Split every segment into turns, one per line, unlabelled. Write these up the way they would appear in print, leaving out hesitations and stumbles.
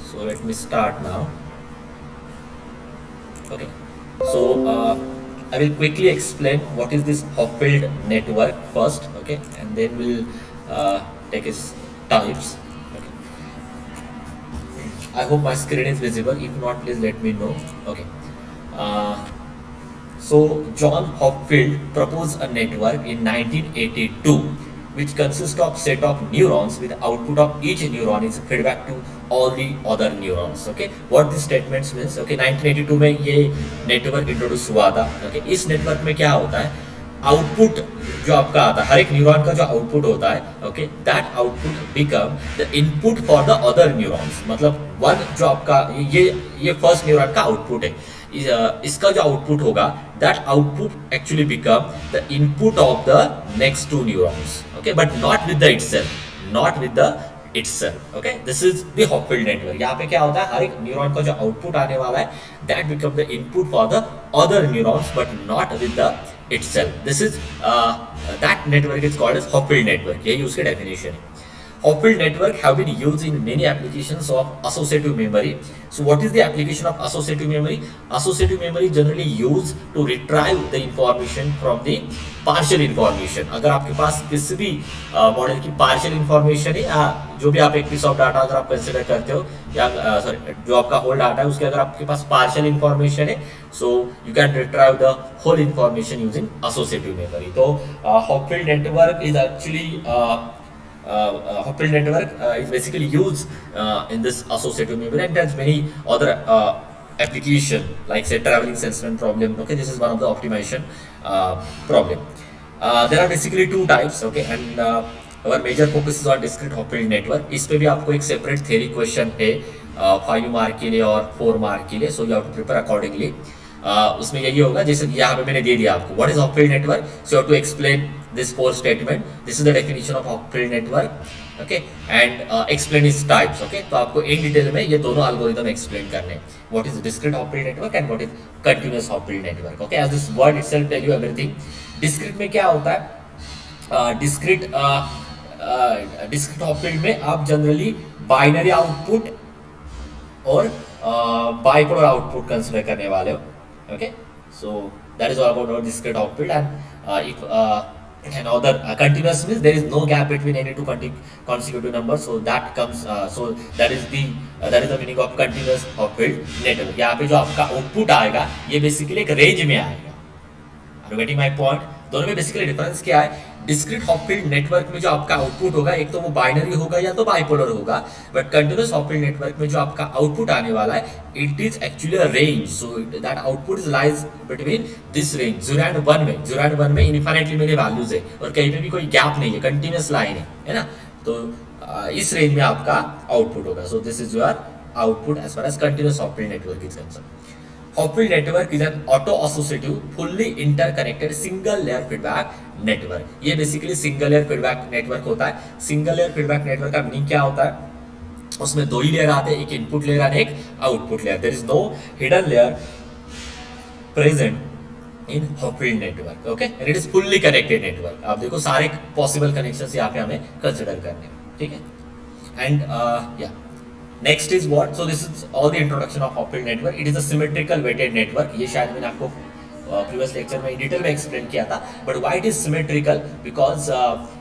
So let me start now. Okay. So I will quickly explain what is this Hopfield network first. Okay, and then we'll take its types. Okay. I hope my screen is visible. If not, please let me know. Okay. Uh, So John Hopfield proposed a network in 1982 which consists of set of neurons with output of each neuron is feedback to all the other neurons. Okay, what this statements means? Okay, 1982 में ये network introduce हुआ था. Okay, इस network में क्या होता है? Output जो आपका आता है, हर एक न्यूरॉन का जो आउटपुट होता है, okay, that output become the input for the other neurons. मतलब वन जो आपका ये फर्स्ट न्यूरॉन का आउटपुट है, इसका जो आउटपुट होगा, that output actually become the input of the next to neurons. Okay, but not with the itself, not with the itself. Okay, this is the Hopfield network. यहाँ पे क्या होता है, हर एक न्यूरॉन का जो आउटपुट आने वाला है, that become the input for the other neurons but not with the itself. This is that network is called as Hopfield network. यही उसकी definition है. Hopfield network have been used in many applications of associative memory. So what is the application of associative memory? Associative memory generally used to retrieve the information from the partial information. अगर आपके पास किसी भी model की partial information है, या जो भी आप एक piece of data अगर आप consider करते हो, या सॉरी जो आपका whole data है उसके अगर आपके पास partial information है, so you can retrieve the whole information using associative memory. तो Hopfield network is actually Hopfield network is basically used in this associative memory, and there's many other application like say traveling salesman problem. Okay, this is one of the optimization problem. There are basically two types. Okay, and our major focus is on discrete Hopfield network. इस पे भी आपको एक separate theory question है 5 mark के लिए और 4 mark के लिए, so you have to prepare accordingly. उसमें यही होगा जैसे यहाँ पे मैंने दे दिया आपको what is Hopfield network, so you have to explain this four statement. This is the definition of Hopfield network. Okay, and explain its types. Okay, तो आपको इन डिटेल में ये दोनों एल्गोरिदम एक्सप्लेन करने हैं. What is discrete Hopfield network and what is continuous Hopfield network. Okay, as this word itself tell you everything. Discrete में क्या होता है? Discrete Hopfield में आप जनरली बाइनरी आउटपुट और बाइपोलर आउटपुट कंसिडर करने वाले हो. Okay, so that is all about our discrete Hopfield. And if another continuous means there is no gap between any two consecutive numbers, so that comes so that is the meaning of continuous Hopfield network. यहाँ पे जो आपका output आएगा ये basically एक range में आएगा. Are you getting my point? दोनों में बेसिकली डिफरेंस क्या है? डिस्क्रीट Hopfield नेटवर्क में जो आपका आउटपुट होगा एक तो वो बाइनरी होगा या तो बाइपोलर होगा, बट कंटिन्यूअस Hopfield नेटवर्क में जो आपका आउटपुट आने वाला है it is actually a range. So that output is lies between this range 0 and 1 में. 0 and 1 में इनफाइनाइटली मेरे वैल्यूज है और कहीं पे भी कोई गैप नहीं है, कंटिन्यूअस लाइन है ना. तो इस रेंज में आपका आउटपुट होगा. So this is your output as far as continuous Hopfield network is concern. Hopfield network is an auto-associative, fully interconnected single layer feedback network. ये basically single layer feedback network होता है. Single layer feedback network का meaning क्या होता है? उसमें दो ही layer आते हैं, एक इनपुट लेयर और एक output layer. There is no hidden layer present in Hopfield network. Okay, and it is fully connected network. आप देखो सारे पॉसिबल कनेक्शंस यहाँ पे हमें कंसिडर करने हैं. ठीक है, एंड या next is what. So this is all the introduction of Hopfield network. It is a symmetrical weighted network. ये शायद मैंने आपको प्रीवियस लेक्चर में डिटेल में एक्सप्लेन किया था. But why it is symmetrical? Because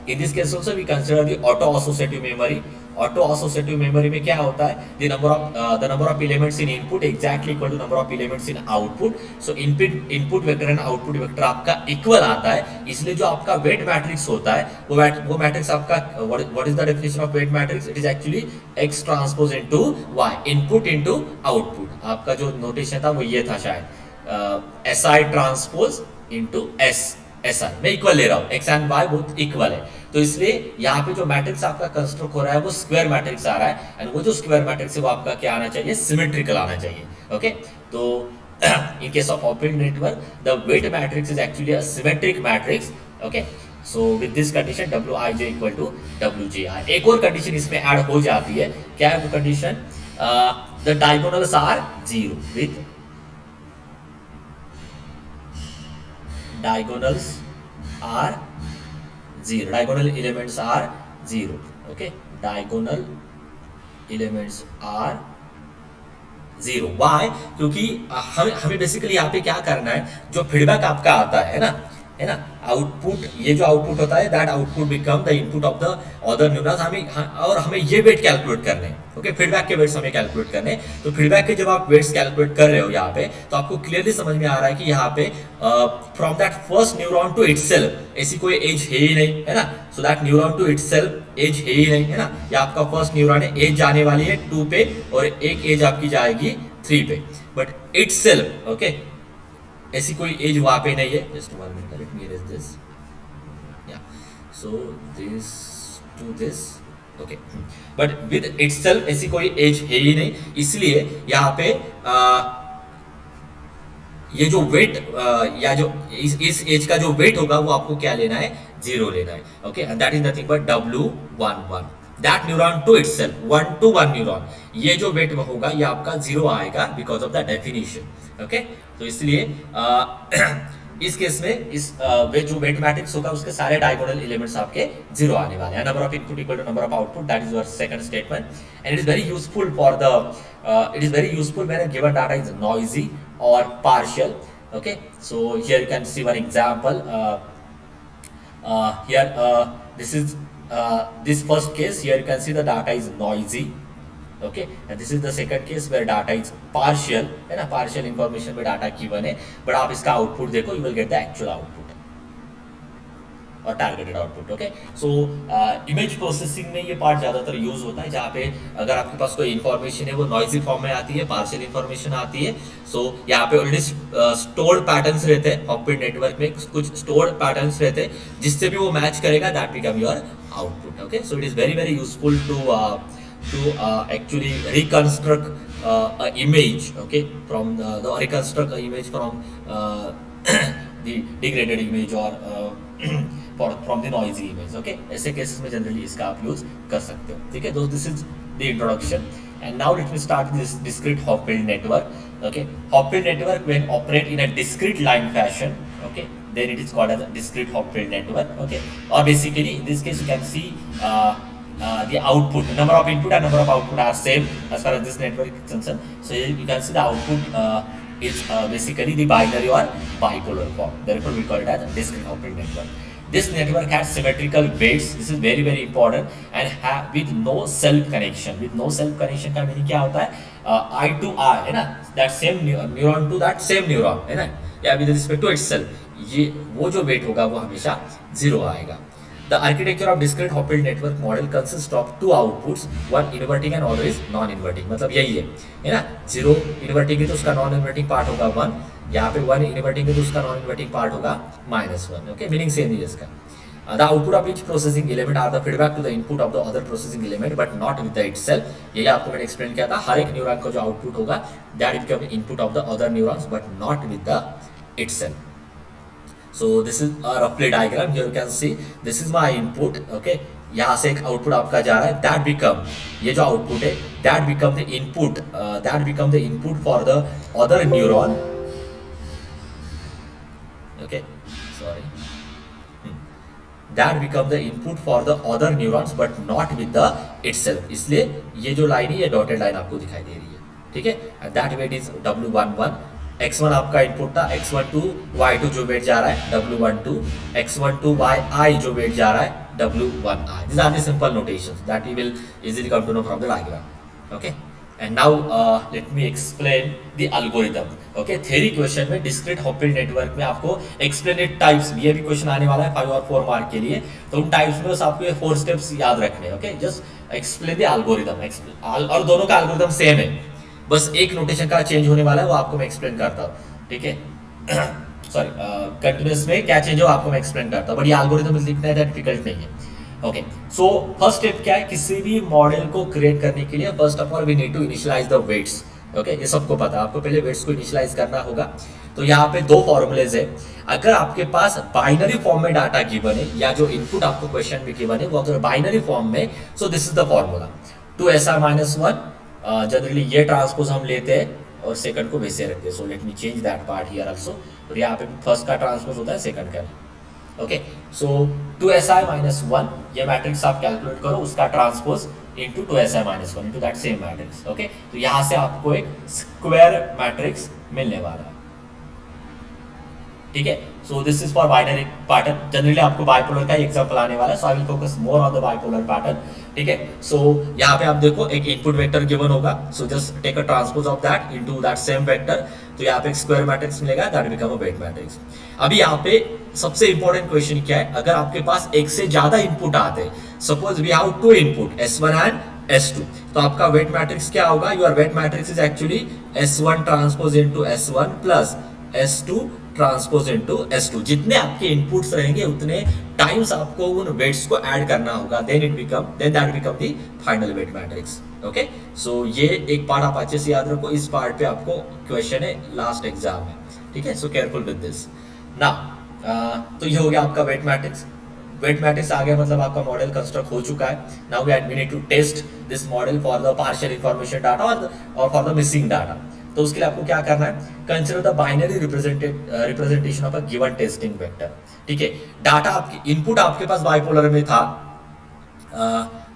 in this case also we consider the auto associative memory. Auto associative memory में क्या होता है? The number of elements in input exactly equal to number of elements in output. So input vector and output vector आपका equal आता है, इसलिए जो आपका वेट मैट्रिक्स होता है वो मैट्रिक्स आपका what is the definition of weight matrix? It is actually x transpose into y, input into output. आपका जो नोटेशन था वो ये था शायद SI ट्रांसपोज इनटू SI. मैं इक्वल ले रहा हूँ, x and y both equal है, तो इसलिए यहाँ पे जो मैट्रिक्स आपका कंस्ट्रक्ट हो रहा है वो स्क्वायर मैट्रिक्स आ रहा है. एंड वो जो स्क्वायर मैट्रिक्स है वो आपका क्या आना चाहिए? सिमेट्रिकल आना चाहिए. ओके, तो in case of Hopfield network the weight matrix is actually a symmetric matrix. Okay, so with this condition Wij equal to Wji. एक और कंडीशन इसमें ऐड हो जाती है. क्या है वो condition? the diagonals are 0 with diagonals are 0. Diagonal elements are 0. Okay, diagonal elements are zero. Why? क्योंकि हमें हमें बेसिकली यहाँ पे क्या करना है, जो फीडबैक आपका आता है ना, आउटपुट, ये जो आउटपुट होता है that output become the input of the other neurons. और हमें ये वेट कैलकुलेट करने हैं, ओके, फीडबैक के वेट्स हमें कैलकुलेट करने हैं। तो फीडबैक के जब आप वेट्स कैलकुलेट कर रहे हो यहाँ पे, तो आपको क्लियरली समझ में आ रहा है कि यहाँ पे from that first neuron to itself ऐसी कोई एज है ही नहीं, है ना। So that neuron to itself edge है ही नहीं, है ना। ये आपका फर्स्ट न्यूरॉन है, एज जाने वाली है 2 पे और एक एज आपकी जाएगी 3 पे, बट इटसेल्फ, ओके, ऐसी कोई एज वहां पे नहीं है। Just 1 minute, let me erase this, या so this to this, okay, but with itself ऐसी कोई एज है ही नहीं, इसलिए यहाँ पे ये जो वेट या जो इस एज का जो वेट होगा वो आपको क्या लेना है, 0 लेना है, okay, and that is nothing but W11, that neuron to itself, 1 to 1 neuron, ये जो वेट होगा ये आपका 0 आएगा because of the definition, okay. तो इसलिए इस केस में इस जो वेट मैट्रिक्स होगा उसके सारे डायगोनल एलिमेंट्स आपके 0 आने वाले हैं। Number of input equal to number of output, that is your second statement, and it is very useful for the it is very useful when a given data is noisy or partial, okay. So here you can see one example, here this is this first case, here you can see the data is noisy, okay, and this is the second case where data is partial, है ना, partial information में data given है, but आप इसका output देखो, you will get the actual output और targeted output, okay. So image processing में ये पार्ट ज़्यादातर यूज होता है, जहाँ पे अगर आपके पास कोई इन्फॉर्मेशन है वो नॉइजी फॉर्म में आती है, पार्शियल इन्फॉर्मेशन आती है। सो यहाँ पे ऑलरेडी स्टोर्ड पैटर्न्स रहते हैं, हॉपफील्ड नेटवर्क में कुछ स्टोर्ड पैटर्न्स रहते हैं, जिससे भी वो मैच करेगा that become your output, okay. So it is very very useful to actually reconstruct a image, okay, from the reconstruct a image from the degraded image or from the noisy image, okay. ऐसे cases में generally इसका आप use कर सकते हो, ठीक है। तो this is the introduction and now let me start this discrete Hopfield network, okay. Hopfield network when operate in a discrete line fashion, okay, then it is called as a discrete Hopfield network, okay. Or basically in this case you can see the output, number of input and number of output are same as far as this network is concerned. So you can see the output is basically the binary or bipolar form. Therefore we call it as a discrete Hopfield network. This network has symmetrical weights. This is very very important and with no self connection. With no self connection का meaning क्या होता है, I to I, है ना, that same neuron to that same neuron, है ना, या with respect to itself, ये वो जो weight होगा वो हमेशा 0 आएगा। The architecture of discrete Hopfield network model consists of 2 outputs, one inverting and other is non-inverting। मतलब यही है ना, 0 इन्वर्टिंग है तो उसका नॉन इन्वर्टिंग पार्ट होगा 1, यहाँ पे 1 इन्वर्टिंग है तो उसका नॉन इन्वर्टिंग पार्ट होगा -1, ओके। मीनिंग सेम ही है इसका। The output of each processing element are the feedback to the input of the other processing element, but not with the itself। यही आपको मैंने एक्सप्लेन किया था, हर एक न्यूरॉन का जो आउटपुट होगा that become input of the other neurons, but not with the itself। So this is a roughly diagram. Here you can see this is my input, okay. यहाँ से एक आउटपुट आपका जा रहा है, that become, ये जो आउटपुट है that become the input, that become the input for the other neuron, okay, sorry, that become the input for the other neurons but not with the itself। इसलिए ये जो लाइन है ये dotted line आपको दिखाई दे रही है, ठीक है। and that weight is W11। x1 आपका इनपुट था, x12 y2 जो वेट जा रहा है W12, x12 yi जो वेट जा रहा है W1i। These are the simple notations that you will easily come to know from the diagram, okay. And now let me explain the algorithm, okay। Theory question में discrete Hopfield network में आपको explained types, ये भी question आने वाला है 5 और 4 mark के लिए, तो उन टाइप्स में बस आपको ये 4 स्टेप्स याद रखने, okay. Just explain the algorithm, और दोनों का एल्गोरिथम सेम है, बस एक नोटेशन का चेंज होने वाला है, वो आपको मैं एक्सप्लेन करता हूँ, ठीक है। सॉरी, कंटिन्यूअस में क्या चेंज हो आपको मैं एक्सप्लेन करता हूँ, बट ये एल्गोरिथम लिखना है डिफिकल्ट नहीं है, ओके। सो फर्स्ट स्टेप क्या है, किसी भी मॉडल को क्रिएट करने के लिए first of all we need to initialise the weights, okay. ये सबको पता है, आपको पहले वेट्स को इनिशियलाइज करना होगा। तो यहाँ पे 2 फॉर्मूलेज है। अगर आपके पास बाइनरी फॉर्म में डाटा गिवन है या जो इनपुट आपको क्वेश्चन में गिवन है वो अगर बाइनरी फॉर्म में, सो this is the formula 2SR-1। Generally ये ट्रांसपोज हम लेते हैं और सेकंड को वैसे रखते हैं। सो let me change that part here also. और यहाँ पे फर्स्ट का ट्रांसपोज होता है सेकंड का, ओके, सो 2si माइनस 1 ये मैट्रिक्स आप कैलकुलेट करो, उसका transpose into 2si minus 1 into that same matrix. Okay, तो यहां से आपको एक स्क्वायर मैट्रिक्स मिलने वाला है। ठीक है, so this is for binary pattern. Generally आपको बाइपोलर का एग्जांपल आने वाला है, so I will focus more on the bipolar pattern. ठीक है, सो यहाँ पे आप देखो एक इनपुट वेक्टर गिवन होगा, so just take a transpose of that into that same vector, तो यहाँ पे एक स्क्वायर मैट्रिक्स मिलेगा, that become a weight matrix. अभी यहाँ पे सबसे इंपॉर्टेंट क्वेश्चन क्या है, अगर आपके पास एक से ज्यादा इनपुट आते हैं, suppose we have two input S1 and S2, तो आपका वेट मैट्रिक्स क्या होगा? Your weight matrix is actually S1 transpose into S1 plus S2 transpose into S2। जितने आपके इनपुट्स रहेंगे उतने टाइम्स आपको उन वेट्स को ऐड करना होगा, then that become the final weight matrix. Okay, so ये एक पार्ट आप अच्छे से याद रखो, इस पार्ट पे आपको क्वेश्चन है लास्ट एग्जाम में। ठीक है, सो केयरफुल विद दिस ना। तो ये हो गया आपका वेट मैट्रिक्स। वेट मैट्रिक्स आ गया मतलब आपका मॉडल कंस्ट्रक्ट हो चुका है। Now we need to test this model for the partial information data और फॉर द मिसिंग डाटा। तो उसके लिए आपको क्या करना है? Consider the binary representation of a given testing vector. ठीक है, डाटा आपकी इनपुट आपके पास बाइपोलर में था,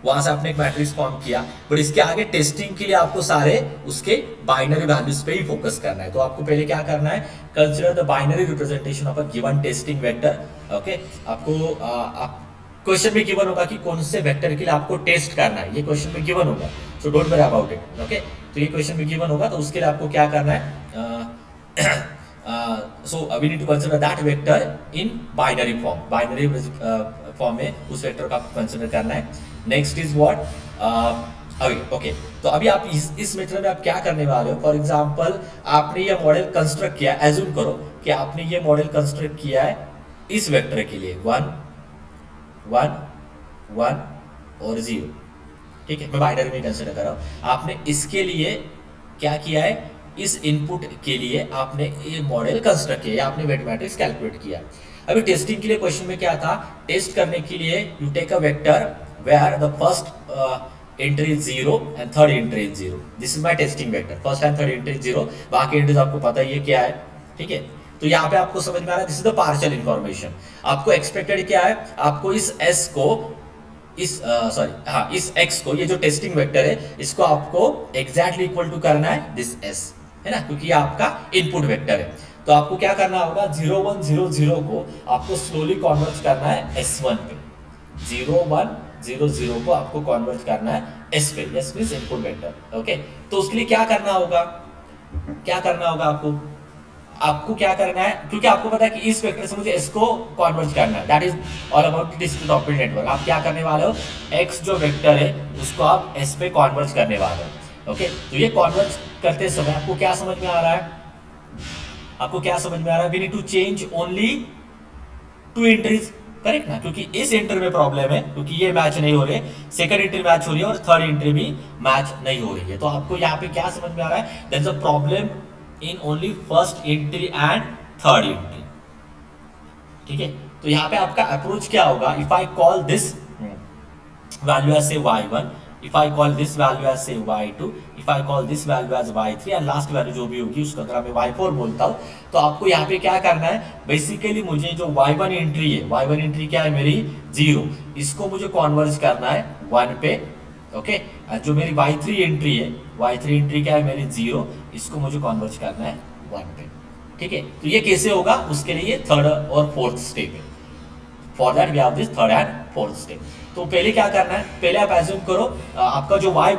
वहां से आपने एक मैट्रिक्स फॉर्म किया, बट इसके आगे टेस्टिंग के लिए आपको सारे उसके बाइनरी वैल्यूज पे ही फोकस करना है। तो आपको पहले क्या करना है? Consider the binary representation of a given testing vector. Okay, आपको क्वेश्चन में गिवन होगा कि कौन से वेक्टर के लिए आपको टेस्ट करना है, ये क्वेश्चन में गिवन होगा, so don't worry about it. Okay, तो ये क्वेश्चन में गिवन होगा, तो उसके लिए आपको क्या करना है? So we need to consider that vector in binary form. Binary form में उस वेक्टर का आपको कंसीडर करना है। Next is what? ओके, तो अभी आप इस मेथड में आप क्या करने वाले हो? फॉर एग्जांपल आपने ये मॉडल कंस्ट्रक्ट किया, एज्यूम करो कि आपने ये मॉडल कंस्ट्रक्ट किया है इस वेक्टर के लिए 1 1 1 और 0। ठीक है, मैं बाइनरी में कंसीडर कर रहा हूं। आपने इसके लिए क्या किया है? इस इनपुट के लिए आपने ये मॉडल कंस्ट्रक्ट किया, आपने वेट मैट्रिक्स कैलकुलेट किया। अभी टेस्टिंग के लिए क्वेश्चन में क्या था? टेस्ट करने के लिए you take a vector where the first entry is 0 and third entry is 0। This is my testing vector, first and third entry 0, बाकी एंट्रीज आपको पता ही है क्या है। ठीक है, तो यहाँ पे आपको समझ में आ रहा है, this is the partial information. आपको एक्सपेक्टेड क्या है? आपको इस S को इस x को, ये जो टेस्टिंग वेक्टर है, इसको आपको एग्जैक्टली इक्वल टू करना है दिस S, है ना, क्योंकि ये आपका इनपुट वेक्टर है। तो आपको क्या करना होगा? 0 1 0 0 को आपको स्लोली कन्वर्ट करना है S1 पे। 0 1 0 0 को आपको कन्वर्ट करना है S पे। S means input vector. Okay, तो उसके लिए क्या करना होगा? आपको क्या करना है? क्योंकि आपको पता है कि इस वेक्टर से मुझे S को कन्वर्ट करना है, that is all about discrete operator network. आप क्या करने वाले हो? X जो वेक्टर है उसको आप S पे कन्वर्ट करने वाले हो। ओके, तो ये कन्वर्ट करते समय आपको क्या समझ में आ रहा है? We need to change only 2 entries, correct ना? क्योंकि इस एंट्री में प्रॉब्लम है, क्योंकि ये मैच नहीं हो रहे, सेकंड एंट्री मैच हो रही है और थर्ड एंट्री भी मैच नहीं हो रही है। तो आपको यहाँ पे क्या समझ में आ रहा है? There is a problem in only first entry and third entry. ठीक है, तो यहाँ पे आपका अप्रोच क्या होगा? If I call this value as say y1, if I call this value as say y2, if I call this value as y3 and last value जो भी होगी उसको अगर मैं y4 बोलता हूँ, तो आपको यहाँ पे क्या करना है? बेसिकली मुझे जो y1 एंट्री है, y1 एंट्री क्या है मेरी? 0, इसको मुझे कन्वर्ज करना है 1 पे। ओके, जो मेरी y3 एंट्री है, y3 एंट्री क्या है मेरी? 0, इसको मुझे कन्वर्ज करना है 1 पे। ठीक है, तो ये कैसे होगा? उसके लिए थर्ड और फोर्थ स्टेप है। For that we have this third and fourth step. तो पहले क्या करना है? पहले आप एज्यूम करो आपका जो y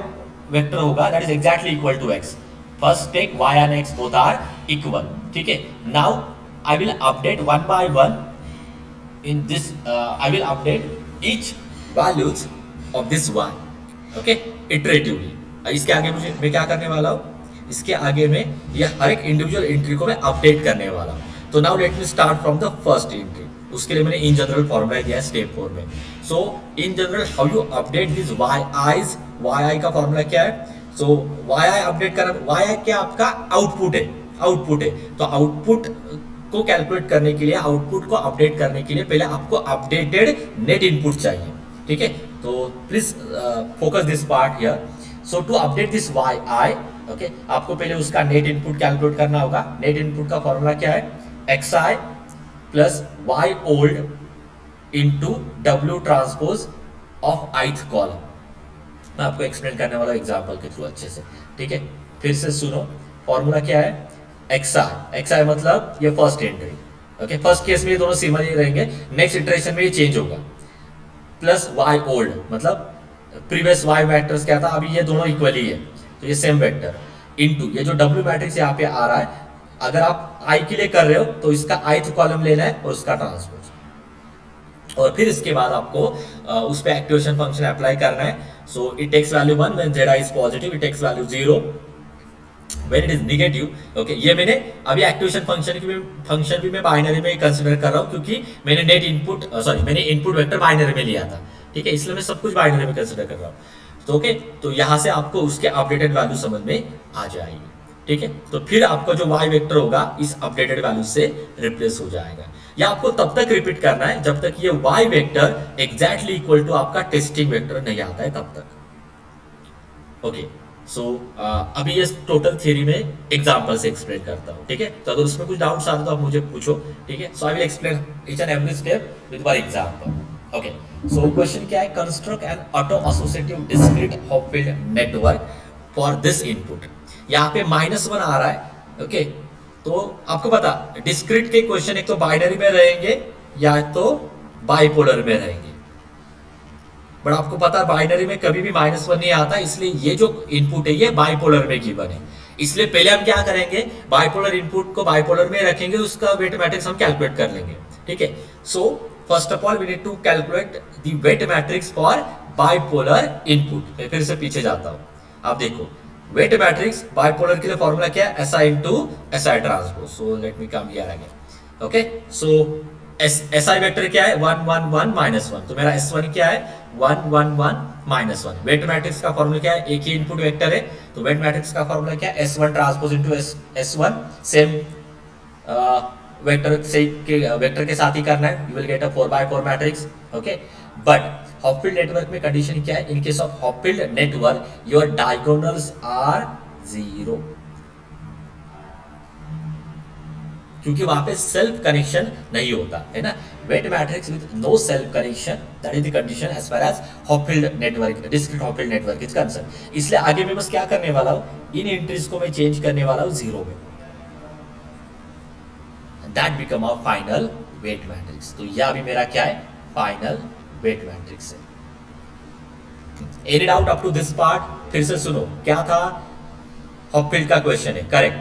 वेक्टर होगा that is exactly equal to x। First take y and x both are equal. ठीक है, now I will update one by one in this, I will update each values of this y। Okay, iteratively. इसके आगे मैं क्या करने वाला हूँ? इसके आगे में ये हर एक इंडिविजुअल एंट्री को मैं अपडेट करने वाला हूँ। तो now let me start from the first entry. उसके लिए मैंने इन जनरल फॉर्मूला दिया है स्टेप 4 में। So in general how you update this Y i का फॉर्मूला क्या है? सो वाई आई अपडेट कर, वाई आई क्या आपका आउटपुट है। तो आउटपुट को कैलकुलेट करने के लिए, आउटपुट को अपडेट करने के लिए पहले आपको अपडेटेड नेट इनपुट चाहिए। ठीक है, तो please focus this part here. So to update this Y I, okay, आपको पहले उसका नेट इनपुट कैलकुलेट करना होगा। नेट इनपुट का फॉर्मूला क्या है? xi plus y old into W transpose of ith column. मैं आपको एक्सप्लेन करने वाला एग्जाम्पल के थ्रू अच्छे से, ठीक है। फिर से सुनो, फॉर्मूला क्या है, एक्सआई मतलब ये first entry, okay. First case में ये दोनों सिमिलर ही रहेंगे, नेक्स्ट इटरेशन में ये चेंज होगा, प्लस वाई ओल्ड मतलब प्रीवियस वाई वेक्टर्स क्या था, अभी ये दोनों इक्वली है तो ये सेम वेक्टर, इनटू ये जो डब्ल्यू मैट्रिक्स यहाँ पे आ रहा है, अगर आप आई के लिए कर रहे हो तो इसका ith कॉलम लेना है और उसका ट्रांसपोज, और फिर इसके बाद आपको उस पे एक्टिवेशन फंक्शन अप्लाई करना है। So it takes value 1 when z is positive, it takes value 0 when it is negative, okay. ये मैंने अभी एक्टिवेशन फंक्शन भी मैं बाइनरी में कंसीडर कर रहा हूँ, क्योंकि मैंने मैंने इनपुट वेक्टर बाइनरी में लिया था, ठीक है, इसलिए मैं सब कुछ बाइनरी में कंसीडर कर रहा हूँ। तो ओके, तो यहां से आपको उसके अपडेटेड वैल्यू समझ में आ जाएगी, ठीक है। तो फिर आपका जो y वेक्टर होगा इस अपडेटेड वैल्यू से रिप्लेस हो जाएगा। या आपको तब तक रिपीट करना है जब तक ये y vector exactly equal to आपका टेस्टिंग वेक्टर नहीं आता है तब तक, ओके। सो अभी ये टोटल थ्योरी में एग्जांपल से एक्सप्लेन करता हूं, ठीक है। तो अगर उसमें कुछ डाउट्स आते तो आप मुझे पूछो, ठीक है। So I will explain each and every step with one example, okay. So question क्या है, construct an auto associative discrete Hopfield network for this input. यहाँ पे -1 आ रहा है, ओके। तो आपको पता डिस्क्रीट के क्वेश्चन एक तो बाइनरी में रहेंगे या तो बाइपोलर में रहेंगे, बट आपको पता बाइनरी में कभी भी -1 नहीं आता, इसलिए ये जो इनपुट है ये बाइपोलर में गिवन है। इसलिए पहले हम क्या करेंगे, बाइपोलर इनपुट को बाइपोलर में रखेंगे, उसका वेट मैट्रिक्स हम कैलकुलेट कर लेंगे, ठीक है। So first of all we need to calculate the weight matrix for bipolar input. मैं फिर से पीछे जाता हूं, आप देखो वेट मैट्रिक्स बाइपोलर के लिए फॉर्मूला क्या है, SI into SI transpose. So let me come here again, okay. So SI vector क्या है, 1 1 1 -1, तो मेरा S1 क्या है, 1 1 1 -1। वेट मैट्रिक्स का फॉर्मूला क्या है, एक ही इनपुट वेक्टर है, तो वेट मैट्रिक्स का फॉर्मूला क्या है, S1 transpose into S1, same vector के साथ ही करना है, you will get a 4x4 matrix, okay. But Hopfield network में कंडीशन क्या है, in case of Hopfield network your diagonals are 0, क्योंकि वहां पे सेल्फ कनेक्शन नहीं होता है ना। Weight matrix with no self connection, that is the condition as far as Hopfield network, discrete Hopfield network is concern. इसलिए आगे मैं बस क्या करने वाला हूं, इन एंट्रीज को मैं चेंज करने वाला हूं 0 में, that become a final weight matrix. तो यह भी मेरा क्या है, फाइनल वेट मैट्रिक्स है। Any doubt up to this part? फिर से सुनो, क्या था, हॉपफील्ड का क्वेश्चन है, करेक्ट।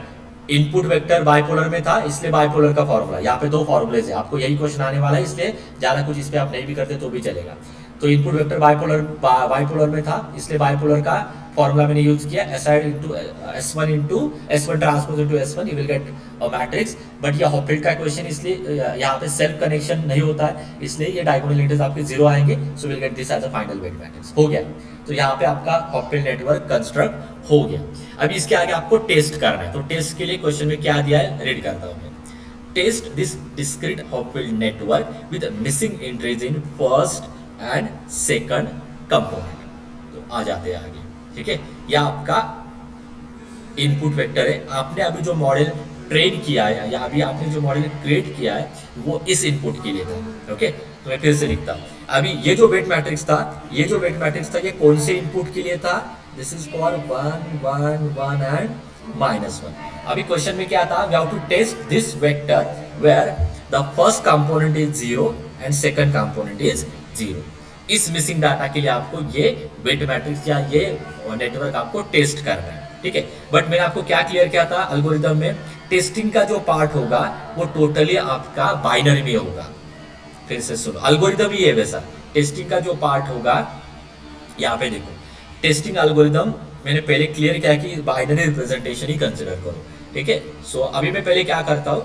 इनपुट वेक्टर बाइपोलर में था, इसलिए बाइपोलर का फॉर्मूला, यहाँ पे 2 फॉर्मूलेज है, आपको यही क्वेश्चन आने वाला है, इसलिए ज्यादा कुछ इस पे आप नहीं भी करते तो भी चलेगा। तो इनपुट वेक्टर बाइपोलर में था, इसलिए बाइपोलर का फॉर्मूला मैंने यूज किया, S1 transpose into S1, you will get a matrix. But ये हॉपफील्ड का क्वेश्चन, इसलिए यहाँ पे सेल्फ कनेक्शन नहीं होता है, इसलिए ये डायगोनल एंट्रीज आपके 0 आएंगे, so will get this as a final weight matrix. हो गया, तो यहाँ पे आपका हॉपफील्ड नेटवर्क कंस्ट्रक्ट हो गया। अभी इसके आगे आपको टेस्ट करना है, तो टेस्ट के लिए क्वेश्चन में क्या दिया है, रीड करता हूं मैं। Test this discrete Hopfield network with missing entries in first and second component. तो आ जाते हैं आगे, ठीक है। यह आपका इनपुट वेक्टर है, आपने अभी जो मॉडल ट्रेन किया है या अभी आपने जो मॉडल क्रिएट किया है वो इस इनपुट के लिए था, ओके। तो मैं फिर से लिखता हूं, अभी ये जो वेट मैट्रिक्स था, ये कौन से इनपुट के लिए था, दिस इज फॉर 1 1 1 एंड -1। अभी क्वेश्चन में क्या था, we have to test this vector where the first component is 0 and second component is 0। इस मिसिंग डाटा के लिए आपको ये वेट मैट्रिक्स या ये नेटवर्क आपको टेस्ट करना है, ठीक है। बट मैंने आपको क्या क्लियर किया था एल्गोरिथम में, टेस्टिंग का जो पार्ट होगा वो टोटली आपका बाइनरी में होगा। फिर से सुनो, एल्गोरिथम ही है वैसा, टेस्टिंग का जो पार्ट होगा, यहाँ पे देखो टेस्टिंग एल्गोरिथम मैंने पहले क्लियर किया कि बाइनरी रिप्रेजेंटेशन ही कंसिडर करो, ठीक है। सो अभी मैं पहले क्या करता हूँ,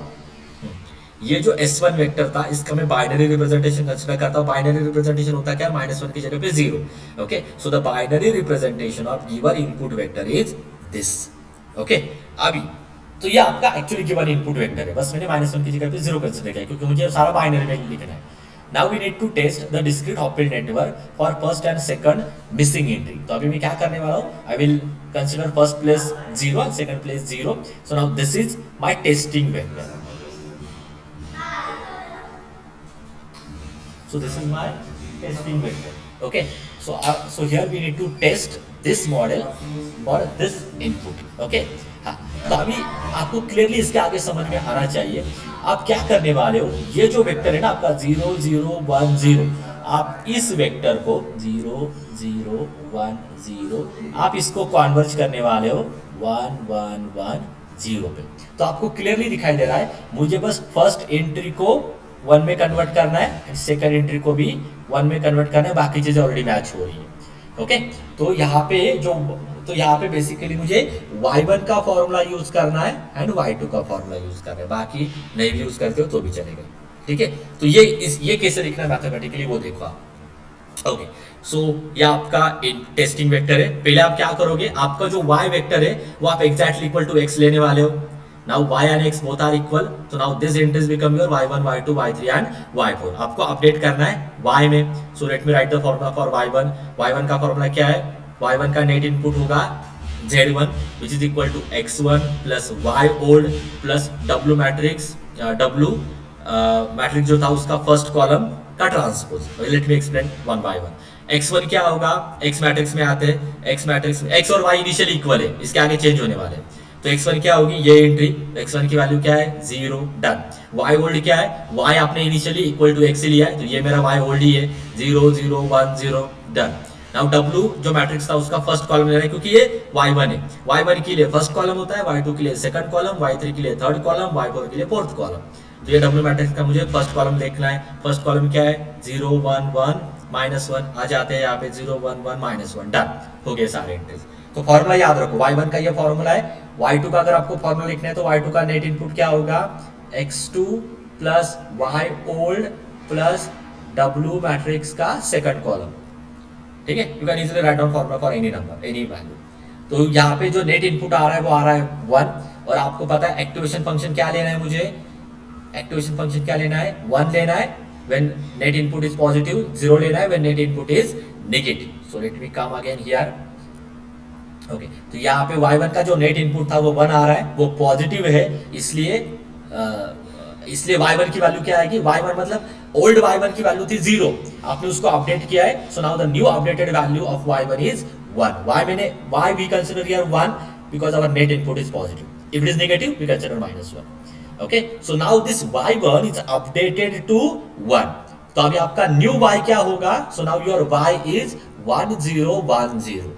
ये जो S1 वेक्टर था इसका मैं बाइनरी रिप्रेजेंटेशन कंसीडर करता हूं। बाइनरी रिप्रेजेंटेशन होता है क्या, -1 की जगह पे 0, okay. So the binary representation of given input vector is this, okay. अभी तो ये आपका एक्चुअली गिवन इनपुट वेक्टर है, बस मैंने -1 की जगह पे 0 कंसीडर किया क्योंकि मुझे सारा बाइनरी में लिखना है। Now we need to test the discrete Hopfield network for first and second missing entry. तो अभी मैं क्या करने वाला हूं, I will consider first place 0 and second place 0। So now this is my testing vector. So So this is my testing vector. Okay, so here we need to test this model for this input. Okay, हाँ, तो अभी आपको clearly इसके आगे समझ में आना चाहिए आप क्या करने वाले हो। ये जो वेक्टर है ना आपका 0 0 1 0, आप इस वेक्टर को 0 0 1 0 आप इसको कन्वर्ज करने वाले हो 1 1 1 0 पे। तो आपको क्लियरली दिखाई दे रहा है मुझे बस फर्स्ट एंट्री को 1 में कन्वर्ट करना है, सेकंड एंट्री को भी 1 में कन्वर्ट करना है, बाकी चीजें ऑलरेडी मैच हो रही है। ओके, तो यहाँ पे बेसिकली मुझे y1 का फॉर्मूला यूज करना है एंड y2 का फॉर्मूला यूज करना है, बाकी नहीं भी यूज करते हो तो भी चलेगा। ठीक है, तो ये कैसे लिखना है मैथमेटिकली वो देखो आप। ओके, सो ये आपका टेस्टिंग वेक्टर है। पहले आप क्या करोगे, आपका जो y वेक्टर है वो आप एग्जैक्टली इक्वल टू x लेने वाले हो। Now y and x both are equal, so now this entries become your y1, y2, y3 and y4। आपको अपडेट करना है y में। So let me write the formula for y1। y1 का formula क्या है, y1 का net input होगा z1 which is equal to x1 plus y old plus w matrix, w matrix जो था उसका फर्स्ट कॉलम का transpose. Let me explain one by one. x1 क्या होगा, x मैट्रिक्स में आते हैं, x मैट्रिक्स में x और y इनिशियली इक्वल है, इसके आगे चेंज होने वाले हैं। तो x1 क्या होगी, ये एंट्री, x1 की वैल्यू क्या है 0, डन। y होल्ड क्या है, y आपने इनिशियली इक्वल टू x लिया है, तो ये मेरा y होल्ड ही है 0 0 1 0, डन। नाउ w जो मैट्रिक्स था उसका फर्स्ट कॉलम ले रहा है क्योंकि ये y1 है, y1 के लिए फर्स्ट कॉलम होता है, y2 के लिए सेकंड कॉलम, y3 के लिए थर्ड कॉलम, y4 के लिए फोर्थ कॉलम। तो ये w मैट्रिक्स का मुझे फर्स्ट कॉलम देखना है। फर्स्ट कॉलम क्या है 0 1 1 -1, आ जाते हैं यहाँ पे 0 1 1 -1, डन हो गए सारे एंट्रीज। तो फॉर्मूला याद रखो, y1 का ये फॉर्मूला है, y2 का अगर आपको फॉर्मूला लिखना है तो y2 का नेट इनपुट क्या होगा x2 plus y old plus w matrix का सेकंड कॉलम। ठीक है, you can easily write down formula for any number, any value. तो यहाँ पे जो नेट इनपुट आ रहा है वो आ रहा है 1, और आपको पता है एक्टिवेशन फंक्शन क्या लेना है, मुझे एक्टिवेशन फंक्शन क्या लेना है 1 लेना है when net input is positive, 0 लेना है when net input is negative. So let me come again here. Okay, तो यहाँ पे y1 का जो नेट इनपुट था वो 1 आ रहा है, वो पॉजिटिव है, इसलिए y1 की वैल्यू क्या आएगी, y1 मतलब ओल्ड y1 की वैल्यू थी 0, आपने उसको अपडेट किया है, so now the new updated value of y1 is 1। why we consider here 1 because our net input is positive, if it is negative we consider -1। okay, so now this y1 is updated to 1, तो अभी आपका new y क्या होगा, so now your y is 1 0 1 0।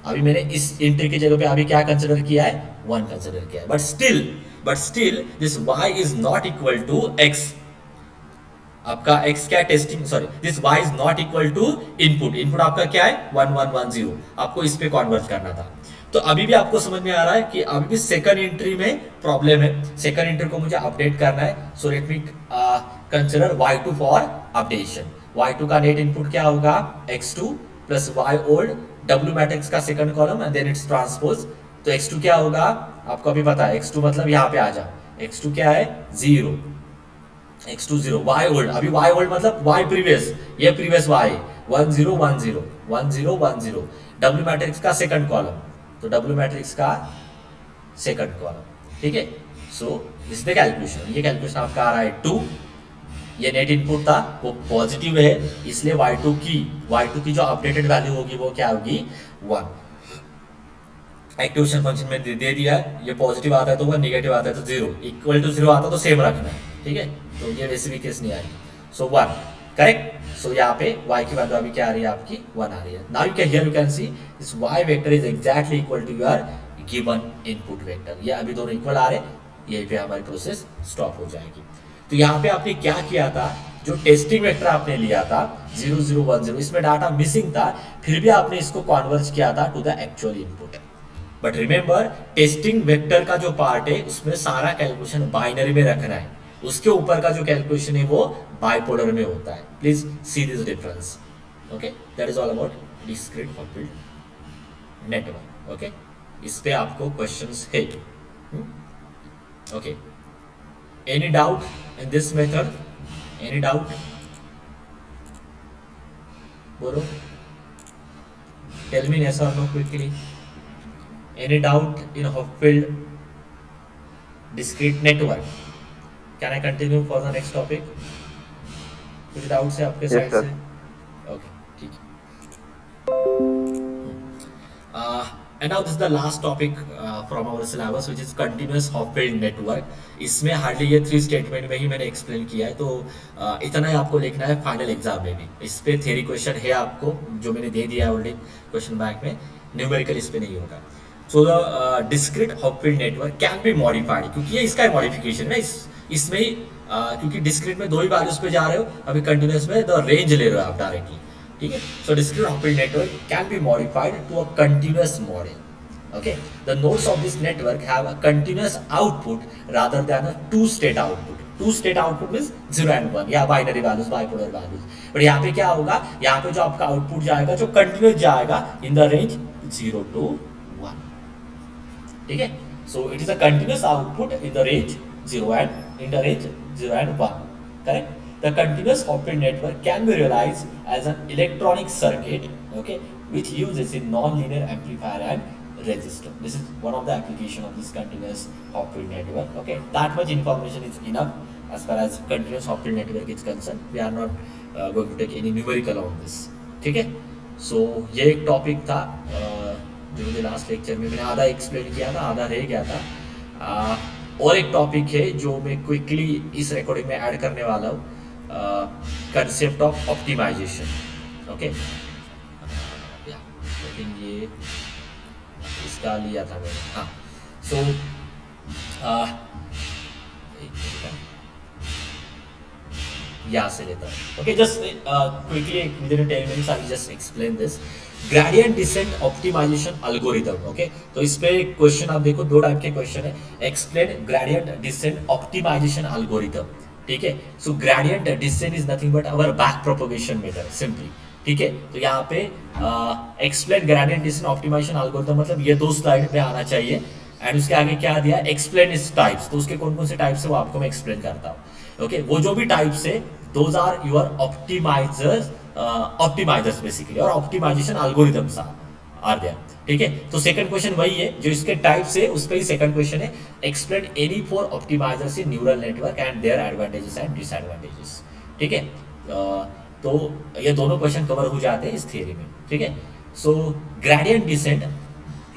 अभी मैंने इस entry की जगह पे अभी क्या कंसीडर किया है 1 कंसीडर किया है, but still this y is not equal to x। आपका x क्या testing, sorry this y is not equal to input आपका क्या है 1 1 1 0, आपको इस पे कन्वर्ट करना था। तो अभी भी आपको समझ में आ रहा है कि अभी भी सेकंड एंट्री में प्रॉब्लम है, सेकंड एंट्री को मुझे अपडेट करना है। So let me consider y2 for updation. y2 का नेट इनपुट क्या होगा x2 plus y old, w matrix का second column and then its transpose. तो x2 क्या होगा आपको अभी पता है, x2 मतलब यहाँ पे आ जा, x2 क्या है 0, x2 0, y ओल्ड, अभी y ओल्ड मतलब y प्रीवियस, ये प्रीवियस y 1 0 1 0 1 0 1 0, w मैट्रिक्स का सेकंड कॉलम, तो w मैट्रिक्स का सेकंड कॉलम। ठीक है, so this is the calculation, ये कैलकुलेशन आपका आ रहा है 2, ये नेट इनपुट था वो पॉजिटिव है, इसलिए y2 की जो अपडेटेड वैल्यू होगी वो क्या होगी 1। एक्टिवेशन फंक्शन में दे दिया है, ये पॉजिटिव आता है तो 1, नेगेटिव आता है तो 0, इक्वल टू 0 आता तो सेम रखना है। ठीक है, तो ये वैसे भी केस नहीं आएगी, सो 1 करेक्ट। सो यहाँ पे y की वैल्यू अभी क्या आ रही है आपकी 1 आ रही है। Now you can see this y vector is exactly equal to your given input vector. ये अभी दोनों इक्वल आ रहे, यहीं पे हमारी प्रोसेस स्टॉप हो जाएगी। तो यहाँ पे आपने क्या किया था, जो टेस्टिंग वेक्टर आपने लिया था 0 0 1 0, इसमें डाटा मिसिंग था, फिर भी आपने इसको कन्वर्ट किया था to the actual input. But remember testing vector का जो पार्ट है उसमें सारा कैलकुलेशन बाइनरी में रखना है, उसके ऊपर का जो कैलकुलेशन है वो बाइपोलर में होता है। Please see this difference. Okay, that is all about discrete complete network. Okay, इस पे आपको क्वेश्चंस है। Okay, any doubt in this method, any doubt, bolo, tell me yes or no quickly, any doubt in Hopfield discrete network? Can I continue for the next topic? कुछ doubts है आपके
yes
side
sir.
से? Okay, ठीक है। And now this is the last topic from our syllabus, which is continuous Hopfield network. इसमें hardly ये 3 statement में ही मैंने एक्सप्लेन किया है, तो इतना ही आपको लिखना है फाइनल एग्जाम में भी। इस पे थ्योरी क्वेश्चन है आपको, जो मैंने दे दिया है ऑलरेडी क्वेश्चन बैंक में, न्यूमेरिकल इस पे नहीं होगा। So the discrete Hopfield network can be modified, क्योंकि ये इसका मॉडिफिकेशन है इसमें ही, क्योंकि डिस्क्रीट में 2 ही वैल्यूज पे जा रहे हो, अभी कंटिन्यूस में द रेंज ले रहे हो आप डायरेक्टली, ठीक है। सो discrete Hopfield network can be modified to a continuous model. Okay, the nodes of this network have a continuous output rather than a two-state output. Two-state output means 0 and 1 या binary values, bipolar values. but यहाँ पे क्या होगा, यहाँ पे जो आपका output जाएगा जो कंटिन्यूस जाएगा इन द रेंज 0 to 1, ठीक है। So it is a continuous output in the range 0 and 1, correct? The continuous Hopfield network can be realized as an electronic circuit, okay, which uses a non-linear amplifier and resistor. This is one of the application of this continuous Hopfield network. Okay, that much information is enough as far as continuous Hopfield network is concerned. We are not going to take any numerical on this. ठीक है, so ये एक topic था जो मुझे last lecture में मैंने आधा एक्सप्लेन किया था, आधा रह गया था। और एक टॉपिक है जो मैं क्विकली इस रिकॉर्डिंग में ऐड करने वाला हूँ, कंसेप्ट ऑफ ऑप्टिमाइजेशन। ओके, लेकिन ये इसका लिया था मैंने, हाँ। सो यहाँ से लेता हूँ। Okay, just quickly within 10 minutes I will just explain this gradient descent optimisation algorithm. Okay, तो इस पे क्वेश्चन आप देखो, 2 टाइप के क्वेश्चन है। Explain gradient descent optimisation algorithm, ठीक है। So gradient descent is nothing but our back propagation method simply, ठीक है। तो यहाँ पे explain gradient descent optimisation algorithm मतलब ये 2 स्लाइड पे आना चाहिए, एंड उसके आगे क्या दिया, एक्सप्लेन इस टाइप्स। तो उसके कौन कौन से टाइप्स है वो आपको मैं एक्सप्लेन करता हूँ। ओके, वो जो भी टाइप्स है those are your optimizers basically, और ऑप्टिमाइजेशन एल्गोरिथम्स आर देयर, ठीक है। तो सेकंड क्वेश्चन वही है जो इसके टाइप्स है, उस पे ही सेकंड क्वेश्चन है, explain any 4 optimizers in neural network and their advantages and disadvantages, ठीक है। तो ये दोनों क्वेश्चन कवर हो जाते हैं इस थियरी में, ठीक है। So gradient descent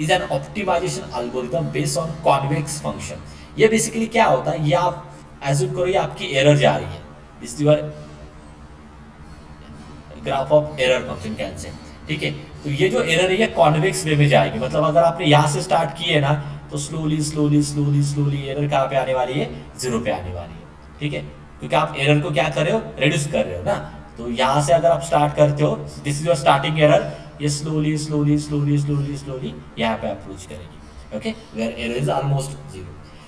is an optimisation algorithm based on convex function. ये बेसिकली क्या होता है, ये आप एज्यूम करो ये आपकी एरर जा रही है, this your graph of error function can say, ठीक है। तो ये जो एरर है ये कॉन्वेक्स वे में जाएगी, मतलब अगर आपने यहाँ से स्टार्ट किए ना तो slowly slowly slowly slowly error कहाँ पे आने वाली है, 0 पे आने वाली है, ठीक है। क्योंकि आप एरर को क्या कर रहे हो, रिड्यूस कर रहे हो ना। तो यहाँ से अगर आप स्टार्ट करते हो, this is your starting error, ये slowly slowly slowly slowly slowly यहाँ पे अप्रोच करेगी, okay, where error is almost 0.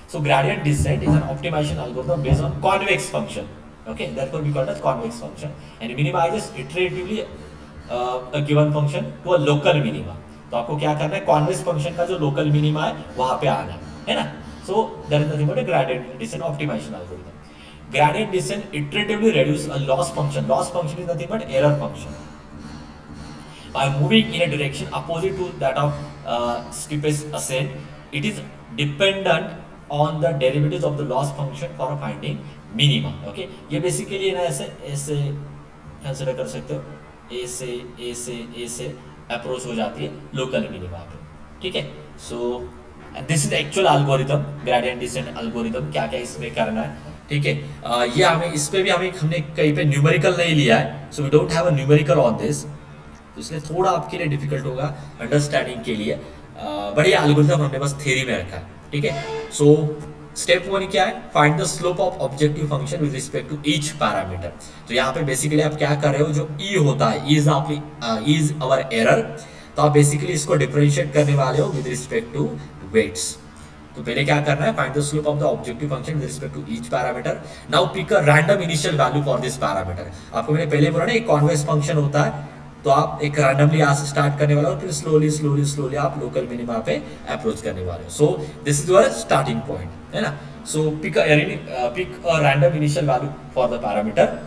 So gradient descent is an optimization algorithm based on convex function. Okay, therefore we call it as convex function, and it minimizes iteratively a given function to a local minima. तो आपको क्या करना है, convex function का जो local minima है वहां पे आना है ना। So there is nothing but a gradient descent optimisation algorithm. Gradient descent iteratively reduce a loss function. Loss function is nothing but error function by moving in a direction opposite to that of steepest ascent. It is dependent on the derivatives of the loss function for finding minima. Okay, ये basically ना ऐसे ऐसे consider कर सकते हो, ए से approach हो जाती है लोकल मिनिमा पे, ठीक है। So this is actual algorithm, gradient descent algorithm, क्या क्या इसमें करना है, ठीक है। ये हमें इस पे भी हमने कहीं पे न्यूमेरिकल नहीं लिया है, so we don't have a numerical on this, तो इसलिए थोड़ा आपके लिए डिफिकल्ट होगा अंडरस्टैंडिंग के लिए, बट ये एल्गोरिथम हमने बस थ्योरी में रखा है, ठीक है। सो स्टेप 1 क्या है, find the slope of objective function with respect to each parameter. तो यहाँ पे बेसिकली आप क्या कर रहे हो, जो ई होता है, ई इज आवर एरर, तो आप बेसिकली इसको डिफरेंशिएट करने वाले हो विद रिस्पेक्ट टू वेट्स। तो पहले क्या करना है, find the slope of the objective function with respect to each parameter. Now pick a random initial value for this parameter. आपको मैंने पहले बोला ना एक कॉन्वेक्स फंक्शन होता है, तो आप एक रैंडमली यहाँ से स्टार्ट करने वाले हो, फिर स्लोली स्लोली स्लोली आप लोकल मिनिमा पे अप्रोच करने वाले हो। So this is your starting point, है ना। So pick a random initial value for the parameter,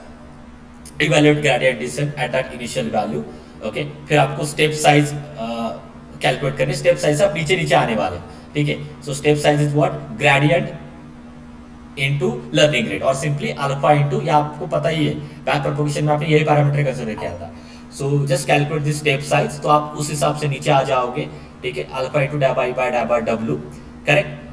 evaluate gradient descent at that initial value, okay. फिर आपको स्टेप साइज कैलकुलेट करने, स्टेप साइज आप नीचे नीचे आने वाले, ठीक है। So step size is what, gradient into learning rate और सिंपली अल्फा इनटू, ये आपको पता ही है बैक प्रोपगेशन में आपने यही पैरामीटर कंसीडर किया था। So just calculate this step size, तो आप उस हिसाब से नीचे आ जाओगे, ठीक है, alpha into dab I by dab W, correct.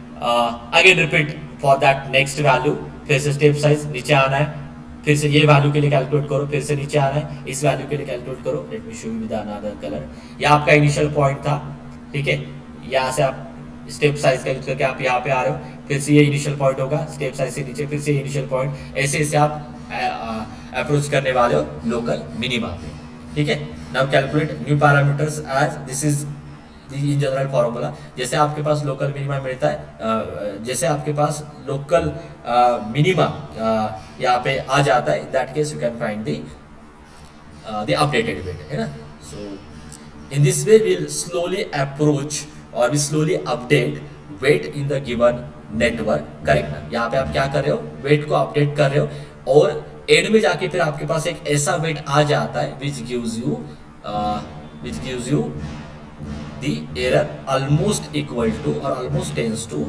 Again repeat for that next value, फिर से स्टेप साइज नीचे आना है, फिर से ये वैल्यू के लिए कैलकुलेट करो, फिर से नीचे आना है, इस वैल्यू के लिए कैलकुलेट करो। Let me show you with another colour. ये आपका इनिशियल पॉइंट था, ठीक है, यहाँ से आप स्टेप साइज का यूज करके आप यहाँ पे आ रहे हो, फिर से ये इनिशियल पॉइंट होगा, स्टेप साइज से नीचे फिर से इनिशियल पॉइंट, ऐसे ऐसे आप अप्रोच करने वाले हो लोकल मिनिमा पे, ठीक है। Now calculate new parameters as this is in general formula. जैसे आपके पास लोकल मिनिमा मिलता है, जैसे आपके पास लोकल मिनिमा यहाँ पे आ जाता है, in that case you can find the updated weight, है ना। So in this way we will slowly approach और we slowly update weight in the given network, correct ना। यहाँ पे आप क्या कर रहे हो, वेट को अपडेट कर रहे हो और एंड में जाके फिर आपके पास एक ऐसा वेट आ जाता है which gives you the error almost equal to or almost tends to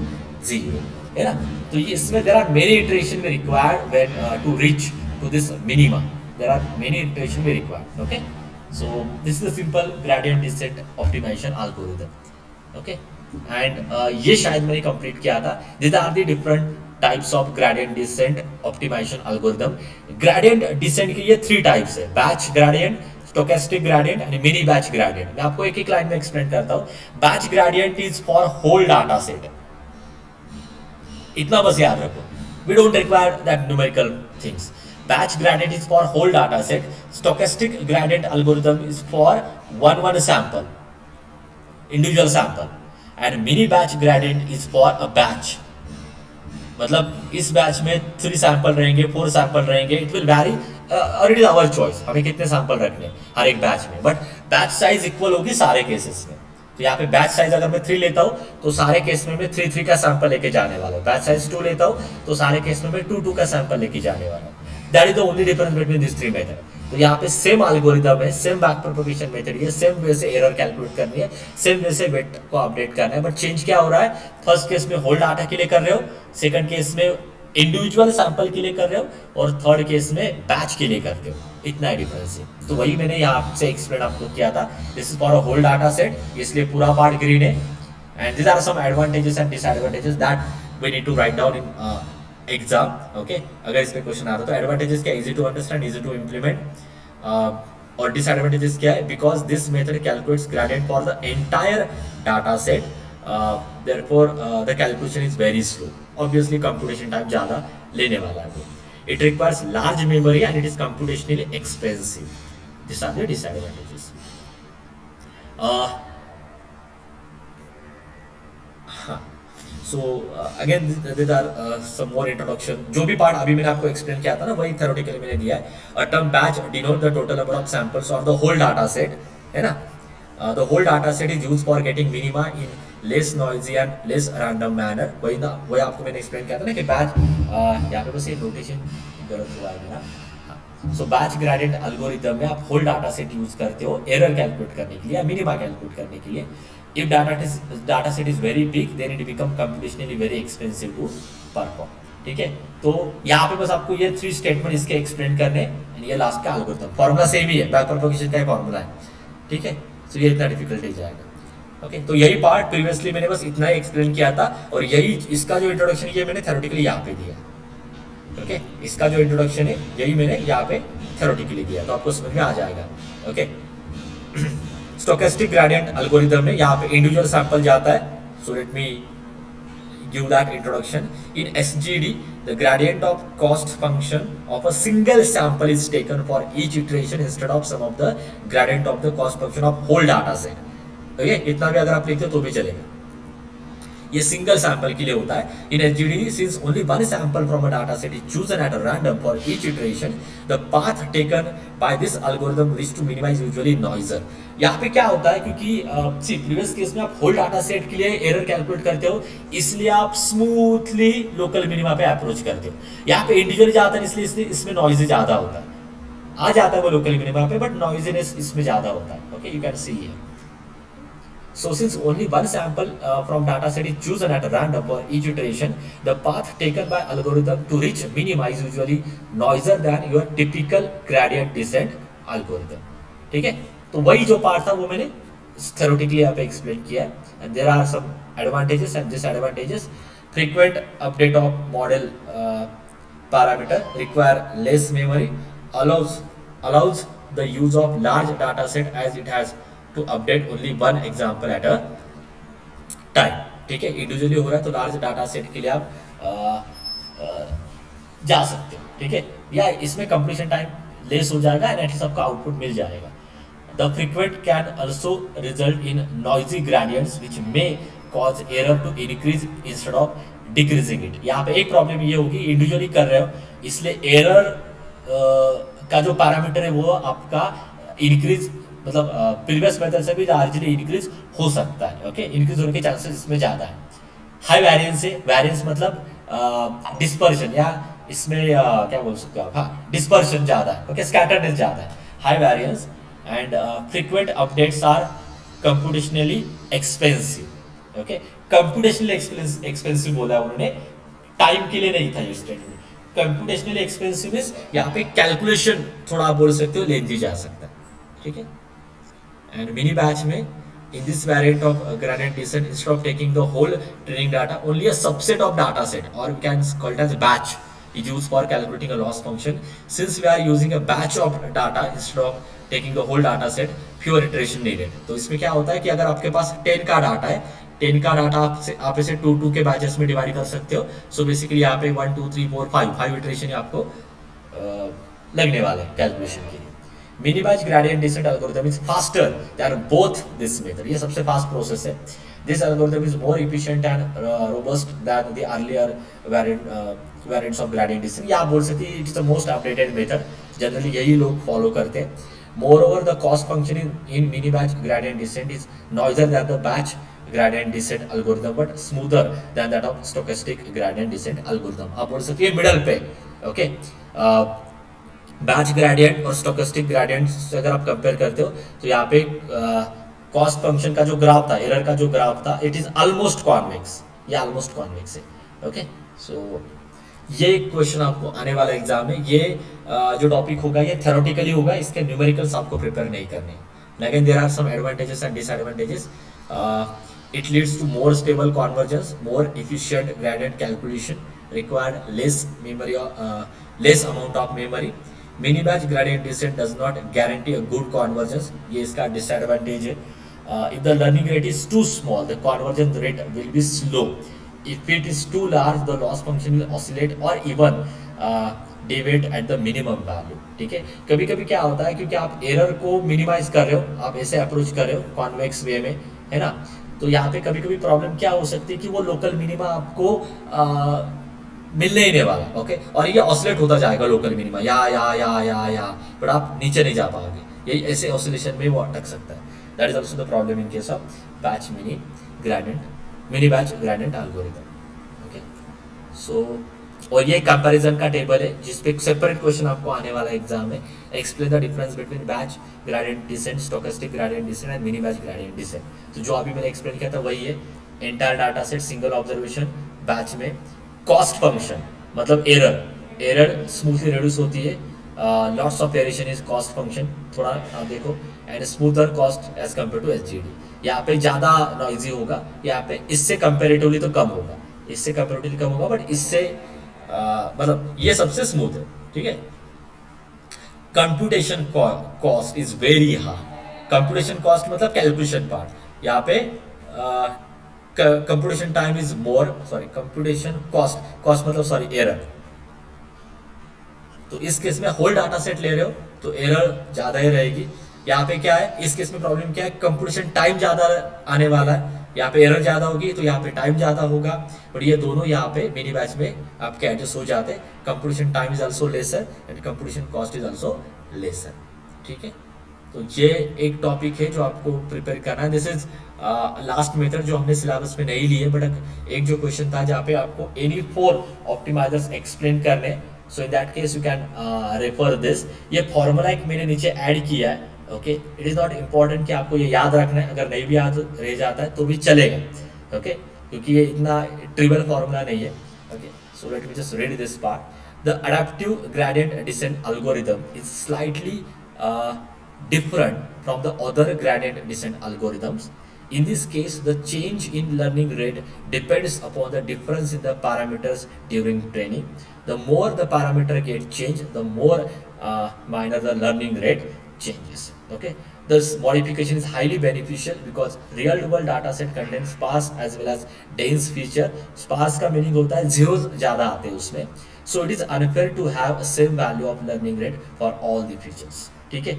0, है ना। तो ये इसमें there are many iteration we required when to reach to this minima, there are many iteration we required, okay। so this is a simple gradient descent optimization algorithm, okay। and ये शायद मैंने complete किया था। these are the different types of gradient descent optimization algorithm। gradient descent के ये 3 types है, batch gradient, stochastic gradient and mini batch gradient. मैं आपको एक लाइन में एक्सप्लेन करता हूं। Batch gradient is for whole data set, इतना बस याद रखो, we don't require that numerical things. Batch gradient is for whole data set, stochastic gradient algorithm is for one sample, individual sample, and mini batch gradient is for a batch. मतलब इस batch में 3 sample रहेंगे, 4 sample रहेंगे, it will vary और it is our choice, हमें कितने sample रखने हर एक बैच में, बट बैच साइज इक्वल होगी सारे केसेस में। तो यहाँ पे बैच साइज अगर मैं 3 लेता हूँ तो सारे केस में मैं 3 का सैंपल लेके जाने वाला हूँ। बैच साइज 2 लेता हूँ तो सारे केस में मैं 2 का सैंपल लेके जाने वाला हूँ। That is the only difference between this 3 method. तो यहाँ पे सेम एल्गोरिथम है, सेम बैक प्रोपगेशन मेथड है, सेम वे से एरर कैलकुलेट करनी है, सेम वे से वेट को अपडेट करना है, बट चेंज क्या हो रहा है, फर्स्ट केस में होल डाटा के लिए कर रहे हो, सेकंड केस में इंडिविजुअल सैंपल के लिए कर रहे हो, और थर्ड केस में बैच के लिए करते हो, इतना ही डिफरेंस है। तो वही मैंने यहाँ से एक्सप्लेन आपको किया था। This is for a whole data set, इसलिए पूरा पार्ट ग्रीन है, and this are some advantages and disadvantages that we need to write down in exam, okay. अगर इस पे क्वेश्चन आता तो एडवांटेजेस क्या, easy to understand, easy to implement, और डिसएडवांटेजेस क्या है, because this method calculates gradient for the entire data set, therefore the calculation is very slow, obviously computation time ज़्यादा लेने वाला है। It requires large memory and it is computationally expensive. These are the disadvantages. So again there are some more introduction. जो भी part अभी मैंने आपको explain किया था ना, वही theoretically मैंने दिया है। A term batch denote the total number of samples or the whole data set, है ना। The whole data set is used for getting minima in less noisy and less random manner। वही ना, वही आपको मैंने एक्सप्लेन किया था ना कि बैच, यहाँ पे बस ये नोटेशन गलत हुआ है मेरा। सो बैच ग्रेडियंट एल्गोरिथम में आप होल डाटा सेट यूज करते हो एरर कैलकुलेट करने के लिए या मिनिमा कैलकुलेट करने के लिए। If data set is very big then it become computationally very expensive to perform, ठीक है। तो यहाँ पे बस आपको ये 3 स्टेटमेंट इसके एक्सप्लेन करने, ये लास्ट का एल्गोरिथम, फॉर्मूला सेम ही है, बैक प्रोपगेशन का ही फॉर्मूला है, ठीक है। सो ये इतना डिफिकल्ट नहीं जाएगा, ओके। तो यही पार्ट प्रीवियसली मैंने बस इतना ही एक्सप्लेन किया था, और यही इसका जो इंट्रोडक्शन ये मैंने थ्योरेटिकली यहाँ पे दिया, ओके। इसका जो इंट्रोडक्शन है यही मैंने यहाँ पे थ्योरेटिकली दिया, तो आपको समझ में आ जाएगा, ओके। स्टोकेस्टिक ग्रेडियंट एल्गोरिथम में यहाँ पे इंडिविजुअल सैंपल जाता है, so let me give that introduction. In SGD the gradient of cost function of a single sample is taken for each iteration instead of some of the gradient of the cost function of whole data set, okay. इतना भी अगर आप लिखते हो तो भी चलेगा, ये सिंगल सैंपल के लिए होता है। इन SGD since only one sample from a data set is chosen at a random for each iteration, the path taken by this algorithm is to minimize usually noiser। यहाँ पे क्या होता है, क्योंकि प्रीवियस केस में आप होल डाटा सेट के लिए एरर कैलकुलेट करते हो, इसलिए आप स्मूथली लोकल मिनिमा पे अप्रोच करते हो। यहाँ पे इंडिविजुअली जाता है इसलिए इसमें नॉइज ज्यादा होता है, आ जाता है वो लोकल मिनिमा पे, बट नॉइजीनेस इसमें ज्यादा होता है, okay. You can see here. So since only one sample from data set is chosen at random for each iteration, the path taken by algorithm to reach minima is usually noisier than your typical gradient descent algorithm. ठीक है, तो वही जो part था वो मैंने theoretically यहाँ पे explain किया है. And there are some advantages and disadvantages. Frequent update of model parameter require less memory, allows the use of large data set as it has to update only one example at a time. ठीक है, individually हो रहा है तो large data set के लिए आप जा सकते हो. ठीक है, या इसमें कंप्लीशन टाइम लेस हो जाएगा एंड एटलीस्ट आपका आउटपुट मिल जाएगा. The frequent can also result in noisy gradients which may cause error to increase instead of decreasing it. यहाँ पे एक प्रॉब्लम ये होगी, इंडिविजुअली कर रहे हो इसलिए एरर का जो पैरामीटर है वो आपका इंक्रीज मतलब प्रीवियस मेथड से भी लार्जली इंक्रीज हो सकता है. ओके, इंक्रीज होने के चांसेस इसमें ज़्यादा है. हाई वेरिएंस है, वेरिएंस मतलब डिस्पर्शन या इसमें क्या बोल सकते हो आप, हाँ डिस्पर्शन ज़्यादा है. ओके, स्कैटरनेस ज़्यादा है, high variance and frequent updates are computationally expensive. Okay, computationally expensive बोला उन्होंने, टाइम के लिए नहीं था ये स्टेटमेंट. कंप्यूटेशनली एक्सपेंसिव इज यहाँ पे कैलकुलेशन थोड़ा बोल सकते हो लेंथी जा सकता है. ठीक है, and mini batch में in this variant of gradient descent, instead of taking the whole training data, only a subset of data set, or we can call it as batch, is used for calculating a loss function. Since we are using a batch of data instead of taking the whole data set, fewer iteration needed. तो इसमें क्या होता है कि अगर आपके पास 10 का data है, 10 का डाटा आप इसे 2 के बैचेस में डिवाइड कर सकते हो. सो बेसिकली यहाँ पे 1 2 3 4 5 इटरेशन आपको लगने वाले हैं कैलकुलेशन के लिए. Mini batch gradient descent algorithm is faster than both this method. ये सबसे फास्ट प्रोसेस है. This algorithm is more efficient and robust than the earlier variants of gradient descent. या आप बोल सकते हैं it is the most updated method, generally यही लोग फॉलो करते हैं. More over the cost function in mini batch gradient descent is noisier than the batch gradient descent algorithm but smoother than that of stochastic gradient descent algorithm. आप बोल सकते हैं middle पे. Okay, batch gradient और stochastic gradient से अगर आप compare करते हो तो यहाँ पे कॉस्ट फंक्शन का जो ग्राफ था, एरर का जो ग्राफ था, इट इज ऑलमोस्ट कॉन्वेक्स. ये ऑलमोस्ट कॉन्वेक्स है. ओके, सो ये क्वेश्चन आपको आने वाला एग्जाम में, ये जो टॉपिक होगा ये थ्योरेटिकली होगा, इसके न्यूमेरिकल्स आपको प्रिपेयर नहीं करने. Again there are some advantages and disadvantages. It leads to more stable convergence, more efficient gradient calculation, required less memory, less amount of memory. Mini batch gradient descent does not guarantee a good convergence. ये इसका disadvantage है. If the learning rate is too small, the convergence rate will be slow. If it is too large, the loss function will oscillate or even deviate at the minimum value. ठीक है, कभी कभी क्या होता है क्योंकि आप एरर को मिनिमाइज कर रहे हो, आप ऐसे अप्रोच कर रहे हो कॉन्वेक्स वे में, है ना, तो यहाँ पे कभी कभी प्रॉब्लम क्या हो सकती है कि वो लोकल मिनिमा आपको मिलने ही नहीं वाला. ओके, और ये ऑसिलेट होता जाएगा लोकल मिनिमा या बट आप नीचे नहीं जा पाओगे. यही ऐसे ऑसिलेशन में वो अटक सकता है. That is also the problem in case of batch mini batch gradient algorithm. Okay, so और ये कंपैरिजन का टेबल है जिसपे सेपरेट क्वेश्चन आपको आने वाला एग्जाम में. Explain the difference between batch gradient descent, stochastic gradient descent and mini batch gradient descent. तो जो अभी मैंने एक्सप्लेन किया था वही है. Entire data set, single observation, batch में कॉस्ट फंक्शन मतलब एरर स्मूथली रिड्यूस होती है. Lots of variation is cost function, थोड़ा आप देखो, and smoother cost as compare to SGD. यहाँ पे ज़्यादा नॉइजी होगा, यहाँ पे इससे कंपेरेटिवली तो कम होगा, इससे कंपेरेटिवली कम होगा, बट इससे मतलब ये सबसे स्मूथ है. ठीक है, computation cost is very high. Computation cost मतलब कैलकुलेशन पार्ट. यहाँ पे computation time is more, sorry computation cost मतलब सॉरी एरर. तो इस केस में होल डाटा सेट ले रहे हो तो एरर ज्यादा ही रहेगी. यहाँ पे क्या है, इस केस में प्रॉब्लम क्या है, कंप्यूटेशन टाइम ज्यादा आने वाला है. यहाँ पे एरर ज्यादा होगी तो यहाँ पे टाइम ज्यादा होगा. बट ये दोनों यहाँ पे मिनी बैच में आपके एडजस्ट हो जाते हैं. Computation time is also lesser and computation cost is also lesser. ठीक है, तो ये एक टॉपिक है जो आपको प्रिपेयर करना है. दिस इज लास्ट मेथड जो हमने सिलेबस में नहीं ली है, बट एक जो क्वेश्चन था जहाँ पे आपको एनी 4 ऑप्टिमाइजर्स एक्सप्लेन करने. So in that case you can refer this. ये फॉर्मूला एक मैंने नीचे ऐड किया है, okay, it is not important कि आपको ये याद रखना है, अगर नहीं भी याद रह जाता है तो भी चलेगा, ओके, क्योंकि ये इतना ट्रिवियल फॉर्मूला नहीं है। Okay, so let me just read this part. The adaptive gradient descent algorithm is slightly different from the other gradient descent algorithms. In this case, the change in learning rate depends upon the difference in the parameters during training. The more the parameter get changed, the more minor the learning rate changes. Okay, this modification is highly beneficial because real world data set contains sparse as well as dense feature. Sparse का meaning होता है zeros ज़्यादा आते हैं उसमें. So it is unfair to have a same value of learning rate for all the features. ठीक है,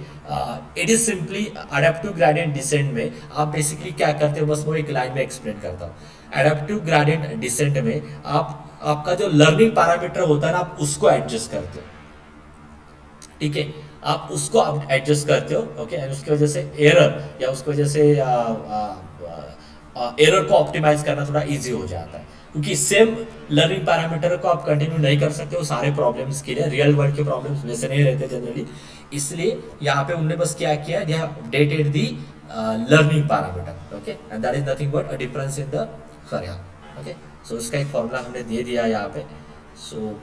it is simply adaptive gradient descent में आप बेसिकली क्या करते हो, बस वो एक लाइन में एक्सप्लेन करता हूँ। एडेप्टिव ग्रेडियंट डिसेंट में आप आपका जो लर्निंग पैरामीटर होता है ना, आप उसको एडजस्ट करते हो, ठीक है, आप उसको आप एडजस्ट करते हो, ओके, एंड उसकी वजह से एरर या उसकी वजह से एरर को ऑप्टिमाइज करना थोड़ा इजी हो जाता है, क्योंकि सेम लर्निंग पैरामीटर को आप कंटिन्यू नहीं कर सकते हो सारे प्रॉब्लम्स के लिए, रियल वर्ल्ड के प्रॉब्लम्स वैसे नहीं रहते जनरली, इसलिए यहाँ पे उन्होंने बस क्या किया, they have updated the learning parameter, okay, and that is nothing but a difference in the sorry, okay, so इसका एक फॉर्मूला हमने दे दिया यहाँ पे। So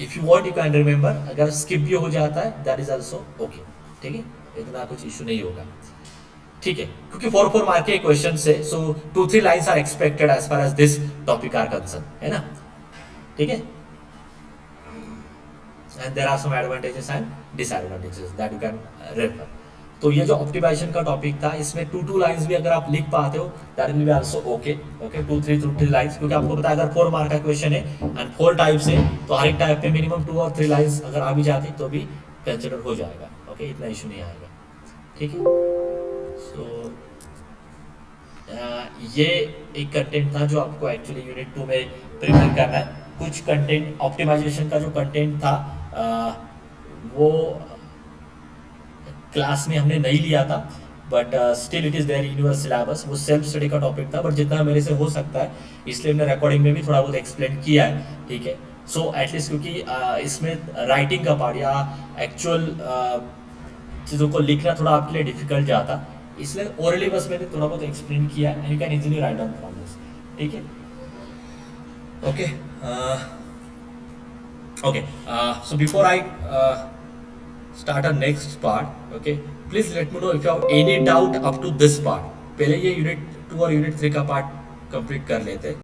if you want you can remember, अगर स्किप भी हो जाता है दैट इज आल्सो ओके, ठीक है, इतना कुछ इशू नहीं होगा, ठीक है, क्योंकि 4 मार्क के क्वेश्चन से, so 2-3 lines are expected as far as this topic are concern, है ना, ठीक है, and there are some advantages and disadvantages that you can refer. तो ये जो ऑप्टिमाइजेशन का टॉपिक था, इसमें 2 लाइंस भी अगर आप लिख पाते हो that will be also okay, okay, 2-3 lines, क्योंकि आपको पता है अगर 4 मार्क का क्वेश्चन है एंड 4 टाइप्स है, तो हर एक टाइप पे मिनिमम 2 और 3 लाइंस अगर आ भी जाती तो भी कंसिडर हो जाएगा, ओके, इतना इशू नहीं आएगा, ठीक है। सो ये एक कंटेंट था जो आपको एक्चुअली यूनिट 2 में प्रिपेयर करना है। कुछ कंटेंट ऑप्टिमाइजेशन का जो कंटेंट था वो क्लास में हमने नहीं लिया था, but still it is there in your syllabus, वो सेल्फ स्टडी का टॉपिक था, बट जितना मेरे से हो सकता है इसलिए मैंने रिकॉर्डिंग में भी थोड़ा बहुत एक्सप्लेन किया है, ठीक है। सो एटलीस्ट क्योंकि इसमें राइटिंग का पार्ट या एक्चुअल चीज़ों को लिखना थोड़ा आपके लिए डिफिकल्ट जाता, इसलिए ओरली बस मैंने थोड़ा बहुत एक्सप्लेन किया है, you can easily write down from this, ठीक है, okay, okay, so before I start our next part, okay, please let me know if you have any doubt up to this part। पहले ये unit 2 और unit 3 का part complete कर लेते हैं।